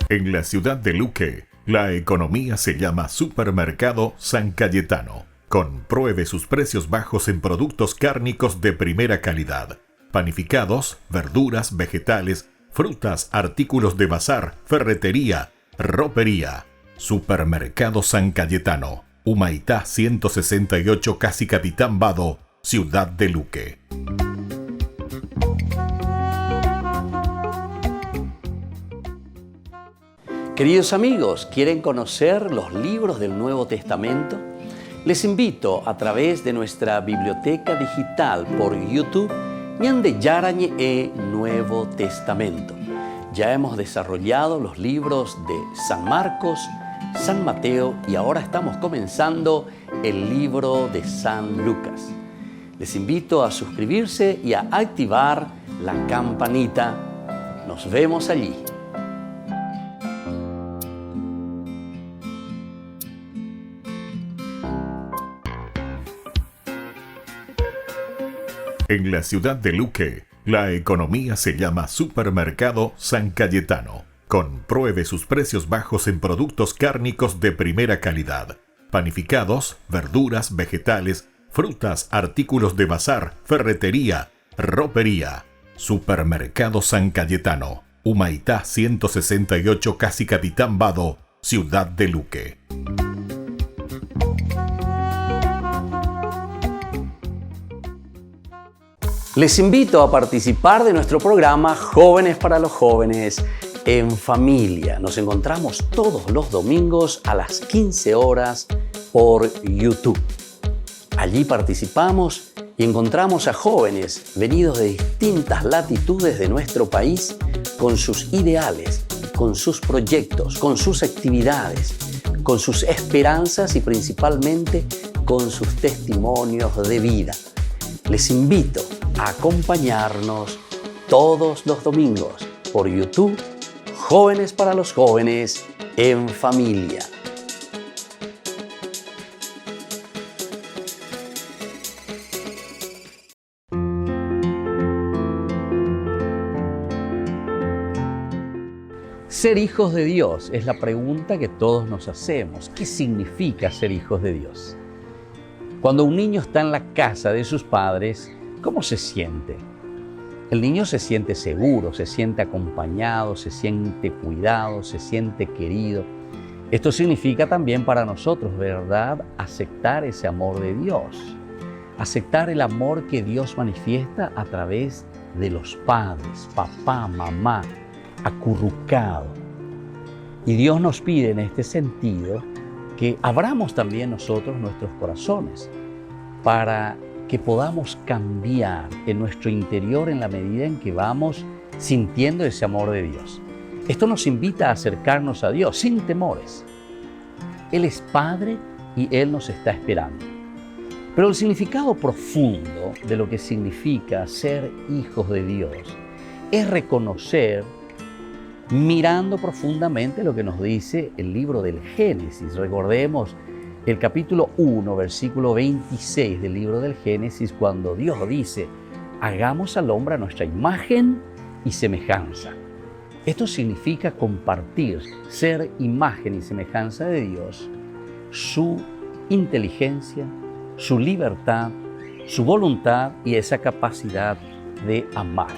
En la ciudad de Luque, la economía se llama Supermercado San Cayetano. Compruebe sus precios bajos en productos cárnicos de primera calidad. Panificados, verduras, vegetales, frutas, artículos de bazar, ferretería, ropería. Supermercado San Cayetano. Humaitá 168 Casi Capitán Vado, ciudad de Luque. Queridos amigos, ¿quieren conocer los libros del Nuevo Testamento? Les invito a través de nuestra biblioteca digital por YouTube Ñande Yarañe Nuevo Testamento. Ya hemos desarrollado los libros de San Marcos, San Mateo y ahora estamos comenzando el libro de San Lucas. Les invito a suscribirse y a activar la campanita. Nos vemos allí. En la ciudad de Luque, la economía se llama Supermercado San Cayetano. Compruebe sus precios bajos en productos cárnicos de primera calidad. Panificados, verduras, vegetales, frutas, artículos de bazar, ferretería, ropería. Supermercado San Cayetano. Humaitá 168 Casi Capitán Vado, ciudad de Luque. Les invito a participar de nuestro programa Jóvenes para los Jóvenes en Familia. Nos encontramos todos los domingos a las 15 horas por YouTube. Allí participamos y encontramos a jóvenes venidos de distintas latitudes de nuestro país con sus ideales, con sus proyectos, con sus actividades, con sus esperanzas y principalmente con sus testimonios de vida. Les invito a acompañarnos todos los domingos por YouTube, Jóvenes para los Jóvenes en Familia. Ser hijos de Dios es la pregunta que todos nos hacemos. ¿Qué significa ser hijos de Dios? Cuando un niño está en la casa de sus padres, ¿cómo se siente? El niño se siente seguro, se siente acompañado, se siente cuidado, se siente querido. Esto significa también para nosotros, ¿verdad?, aceptar ese amor de Dios. Aceptar el amor que Dios manifiesta a través de los padres, papá, mamá, acurrucado. Y Dios nos pide en este sentido que abramos también nosotros nuestros corazones para que podamos cambiar en nuestro interior en la medida en que vamos sintiendo ese amor de Dios. Esto nos invita a acercarnos a Dios sin temores. Él es Padre y Él nos está esperando. Pero el significado profundo de lo que significa ser hijos de Dios es reconocer, mirando profundamente lo que nos dice el libro del Génesis. Recordemos el capítulo 1, versículo 26 del libro del Génesis, cuando Dios dice: hagamos al hombre a nuestra imagen y semejanza. Esto significa compartir, ser imagen y semejanza de Dios, su inteligencia, su libertad, su voluntad y esa capacidad de amar.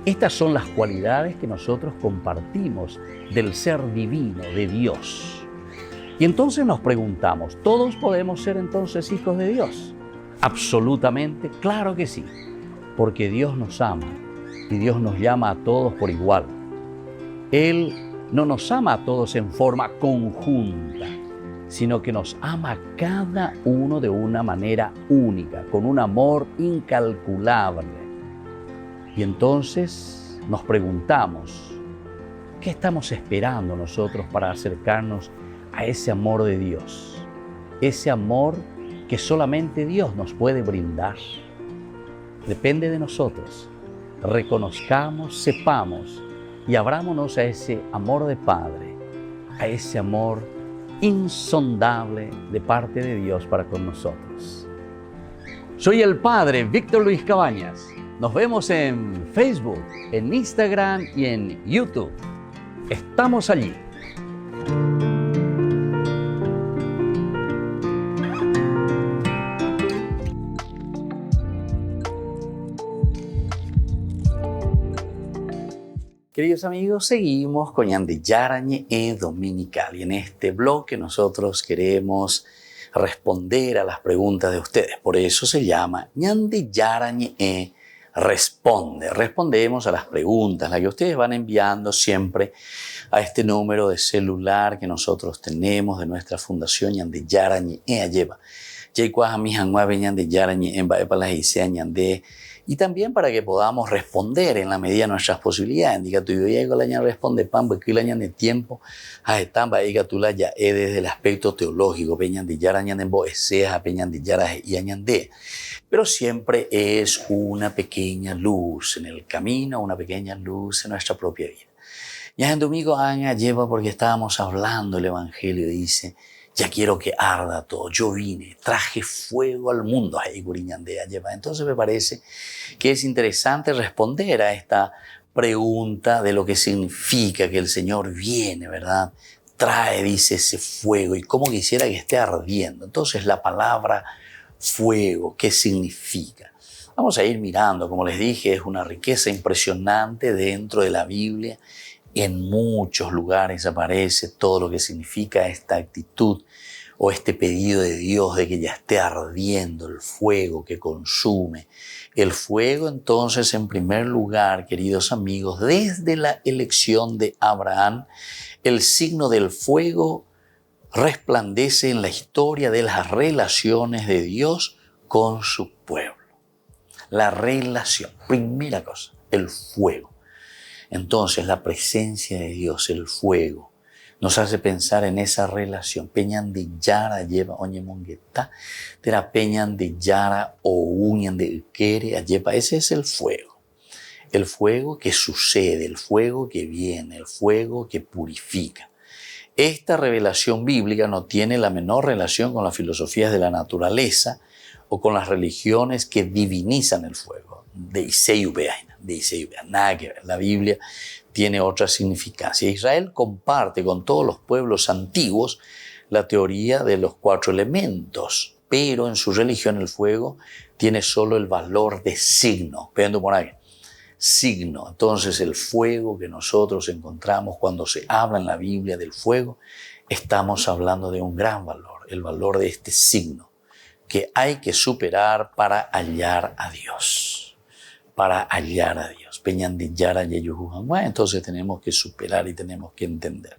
Estas son las cualidades que nosotros compartimos del ser divino de Dios. Y entonces nos preguntamos, ¿todos podemos ser entonces hijos de Dios? Absolutamente, claro que sí, porque Dios nos ama y Dios nos llama a todos por igual. Él no nos ama a todos en forma conjunta, sino que nos ama a cada uno de una manera única, con un amor incalculable. Y entonces nos preguntamos, ¿qué estamos esperando nosotros para acercarnos a ese amor de Dios? Ese amor que solamente Dios nos puede brindar. Depende de nosotros. Reconozcamos, sepamos y abrámonos a ese amor de Padre, a ese amor insondable de parte de Dios para con nosotros. Soy el Padre Víctor Luis Cabañas. Nos vemos en Facebook, en Instagram y en YouTube. Estamos allí. Queridos amigos, seguimos con Ñande Yarañe Dominical y en este bloque nosotros queremos responder a las preguntas de ustedes. Por eso se llama Ñande Yarañe Responde. Respondemos a las preguntas, las que ustedes van enviando siempre a este número de celular que nosotros tenemos de nuestra fundación Ñande Yarañe Ayeva. Y también para que podamos responder en la medida de nuestras posibilidades. Indica tu yo la ña responde pan, porque la ña de tiempo, a etamba diga tu la ya desde el aspecto teológico, peñan de yara ña de boesea, peñan de yara y añande. Pero siempre es una pequeña luz en el camino, una pequeña luz en nuestra propia vida. Ya en domingo Aña lleva porque estábamos hablando el Evangelio, dice: ya quiero que arda todo. Yo vine, traje fuego al mundo. Entonces me parece que es interesante responder a esta pregunta de lo que significa que el Señor viene, ¿verdad? Trae, dice, ese fuego y cómo quisiera que esté ardiendo. Entonces la palabra fuego, ¿qué significa? Vamos a ir mirando, como les dije, es una riqueza impresionante dentro de la Biblia. En muchos lugares aparece todo lo que significa esta actitud o este pedido de Dios de que ya esté ardiendo el fuego que consume. El fuego, entonces, en primer lugar, queridos amigos, desde la elección de Abraham, el signo del fuego resplandece en la historia de las relaciones de Dios con su pueblo. La relación, primera cosa, el fuego. Entonces la presencia de Dios, el fuego, nos hace pensar en esa relación. Peñan de yara lleva oñe mongueta, tera peñan de yara o uñan de quere lleva. Ese es el fuego. El fuego que sucede, el fuego que viene, el fuego que purifica. Esta revelación bíblica no tiene la menor relación con las filosofías de la naturaleza o con las religiones que divinizan el fuego. Nada que ver. La Biblia tiene otra significancia. Israel comparte con todos los pueblos antiguos la teoría de los 4 elementos, pero en su religión el fuego tiene solo el valor de signo. Vean por ahí. Signo. Entonces el fuego que nosotros encontramos cuando se habla en la Biblia del fuego, estamos hablando de un gran valor, el valor de este signo que hay que superar para hallar a Dios. Para hallar a Dios. Entonces tenemos que superar y tenemos que entender.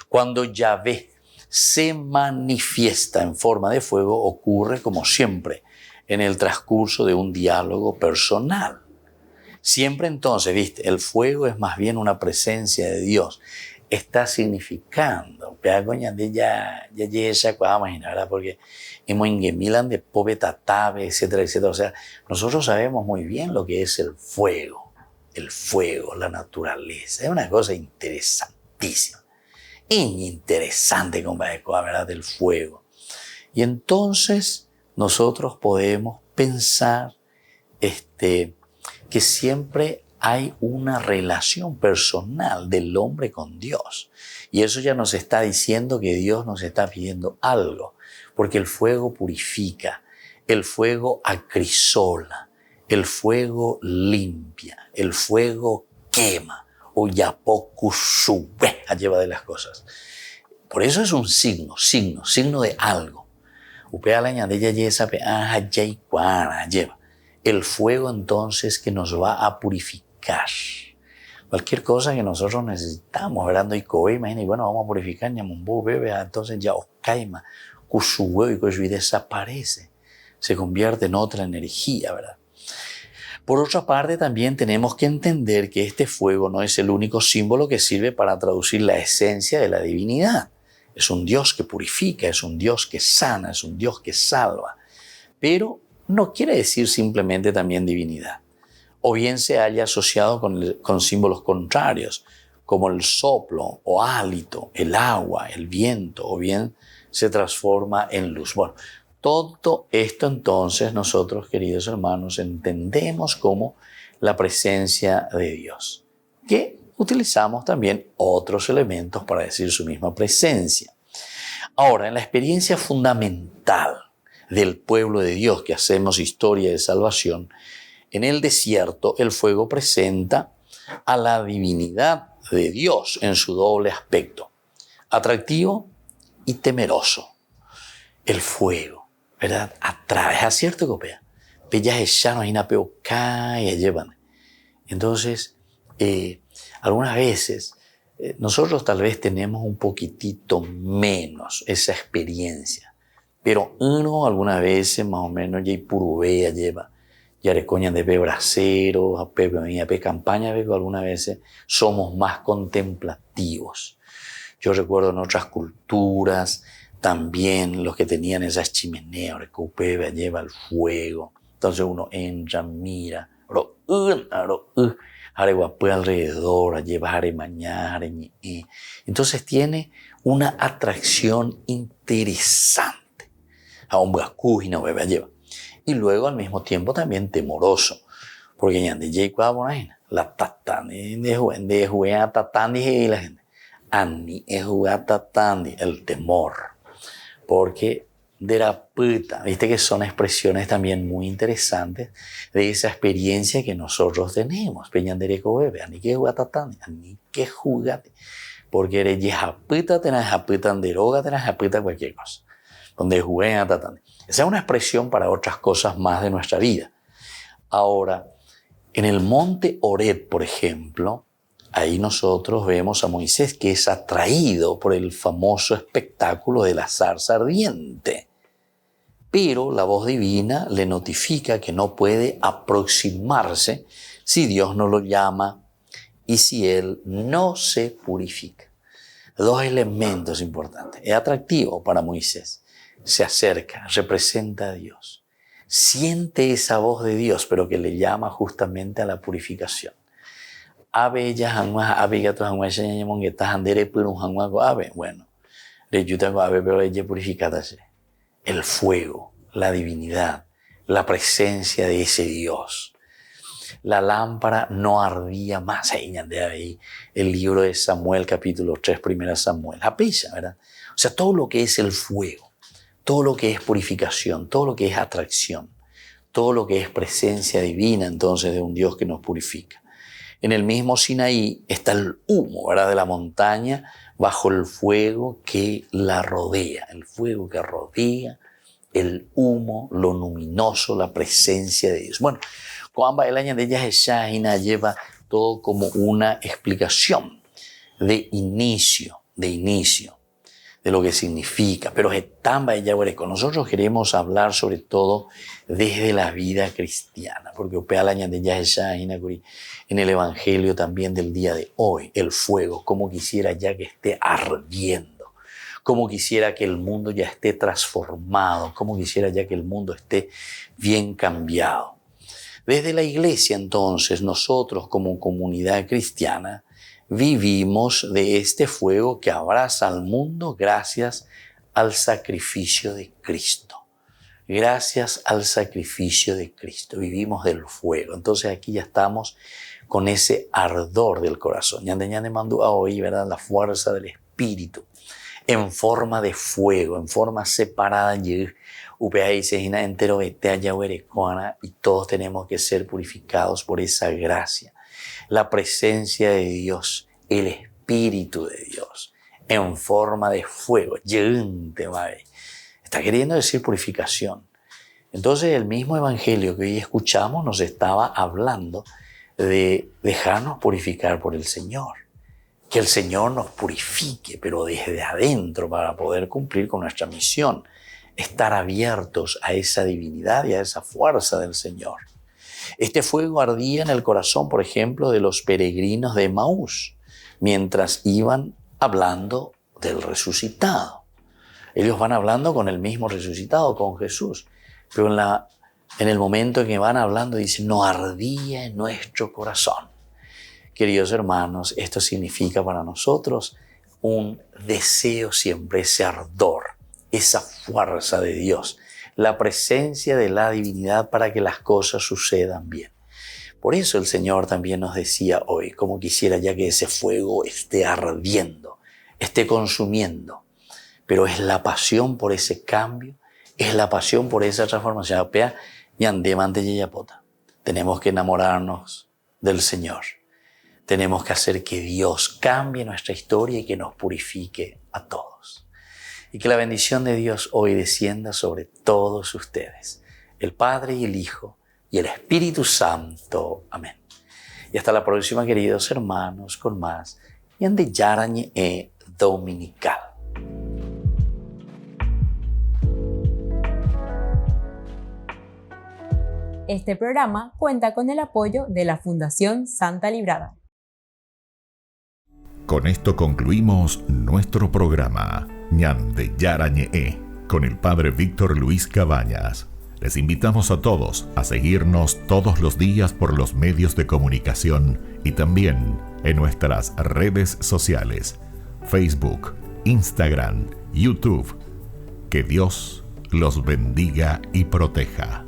Cuando Yahvé se manifiesta en forma de fuego, ocurre como siempre en el transcurso de un diálogo personal. Siempre entonces, ¿viste? El fuego es más bien una presencia de Dios. Está significando, porque hemos en de Pobetatabe, etcétera, etcétera. O sea, nosotros sabemos muy bien lo que es el fuego, la naturaleza. Es una cosa interesantísima. Interesante, ¿verdad? Del fuego. Y entonces nosotros podemos pensar que siempre hay una relación personal del hombre con Dios. Y eso ya nos está diciendo que Dios nos está pidiendo algo, porque el fuego purifica, el fuego acrisola, el fuego limpia, el fuego quema, o yapoku sube, lleva de las cosas. Por eso es un signo de algo. El fuego entonces que nos va a purificar. Cualquier cosa que nosotros necesitamos, ¿verdad? Y imagínate, bueno, vamos a purificar, entonces ya oscaima, y desaparece, se convierte en otra energía, ¿verdad? Por otra parte, también tenemos que entender que este fuego no es el único símbolo que sirve para traducir la esencia de la divinidad. Es un Dios que purifica, es un Dios que sana, es un Dios que salva. Pero no quiere decir simplemente también divinidad. O bien se haya asociado con símbolos contrarios, como el soplo o hálito, el agua, el viento, o bien se transforma en luz. Bueno, todo esto entonces nosotros, queridos hermanos, entendemos como la presencia de Dios, que utilizamos también otros elementos para decir su misma presencia. Ahora, en la experiencia fundamental del pueblo de Dios que hacemos historia de salvación, en el desierto el fuego presenta a la divinidad de Dios en su doble aspecto, atractivo y temeroso. El fuego, ¿verdad? Atrae, es cierto que opera. Entonces, algunas veces nosotros tal vez tenemos un poquitito menos esa experiencia, pero uno algunas veces más o menos ya purubea lleva, ya recoñan de bracero, a campaña, algunas veces somos más contemplativos. Yo recuerdo en otras culturas también los que tenían esas chimeneas, que lleva el fuego. Entonces uno entra, mira, alrededor, lleva mañana. Entonces tiene una atracción interesante. A un no lleva. Y luego al mismo tiempo también temoroso. Porque ya de la tatani, de jugar tatani y la gente. Ani es jugar tatani, el temor. Porque de la puta, viste que son expresiones también muy interesantes de esa experiencia que nosotros tenemos. Peñandereco bebe, ani que jugar tatani, ani que jugate. Porque eres yejaputa, tenés japuta anderoga, tenés japuta cualquier cosa. Donde jugué a tatani. Esa es una expresión para otras cosas más de nuestra vida. Ahora, en el monte Horeb, por ejemplo, ahí nosotros vemos a Moisés que es atraído por el famoso espectáculo de la zarza ardiente. Pero la voz divina le notifica que no puede aproximarse si Dios no lo llama y si él no se purifica. Dos elementos importantes. Es atractivo para Moisés. Se acerca, representa a Dios. Siente esa voz de Dios, pero que le llama justamente a la purificación. Bueno, el fuego, la divinidad, la presencia de ese Dios. la lámpara no ardía más. Ahí el libro de Samuel, capítulo 3, 1 Samuel. La pesa, ¿verdad? O sea, todo lo que es el fuego, todo lo que es purificación, todo lo que es atracción, todo lo que es presencia divina, entonces, de un Dios que nos purifica. En el mismo Sinaí está el humo, ¿verdad?, de la montaña bajo el fuego que la rodea, el fuego que rodea, el humo, lo luminoso, la presencia de Dios. Bueno, cuando el año de Yahshua lleva todo como una explicación de inicio, de lo que significa. Pero nosotros queremos hablar sobre todo desde la vida cristiana, porque en el evangelio también del día de hoy, el fuego, como quisiera ya que esté ardiendo, como quisiera que el mundo ya esté transformado, como quisiera ya que el mundo esté bien cambiado. Desde la iglesia, entonces, nosotros como comunidad cristiana vivimos de este fuego que abraza al mundo gracias al sacrificio de Cristo. Gracias al sacrificio de Cristo. Vivimos del fuego. Entonces aquí ya estamos con ese ardor del corazón. Ñande mandó a oír, ¿verdad?, la fuerza del Espíritu en forma de fuego, en forma separada. Y todos tenemos que ser purificados por esa gracia. La presencia de Dios, el Espíritu de Dios, en forma de fuego. Está queriendo decir purificación. Entonces el mismo evangelio que hoy escuchamos nos estaba hablando de dejarnos purificar por el Señor. Que el Señor nos purifique, pero desde adentro, para poder cumplir con nuestra misión. Estar abiertos a esa divinidad y a esa fuerza del Señor. Este fuego ardía en el corazón, por ejemplo, de los peregrinos de Emaús, mientras iban hablando del resucitado. Ellos van hablando con el mismo resucitado, con Jesús, pero en el momento en que van hablando, dicen, no ardía en nuestro corazón. Queridos hermanos, esto significa para nosotros un deseo siempre, ese ardor, esa fuerza de Dios, la presencia de la divinidad para que las cosas sucedan bien. Por eso el Señor también nos decía hoy, como quisiera ya que ese fuego esté ardiendo, esté consumiendo, pero es la pasión por ese cambio, es la pasión por esa transformación. Tenemos que enamorarnos del Señor. Tenemos que hacer que Dios cambie nuestra historia y que nos purifique a todos. Y que la bendición de Dios hoy descienda sobre todos ustedes, el Padre y el Hijo y el Espíritu Santo. Amén. Y hasta la próxima, queridos hermanos, con más Ñande Yarañe Dominical. Este programa cuenta con el apoyo de la Fundación Santa Librada. Con esto concluimos nuestro programa Ñande Yarañe con el Padre Víctor Luis Cabañas. Les invitamos a todos a seguirnos todos los días por los medios de comunicación y también en nuestras redes sociales, Facebook, Instagram, YouTube. Que Dios los bendiga y proteja.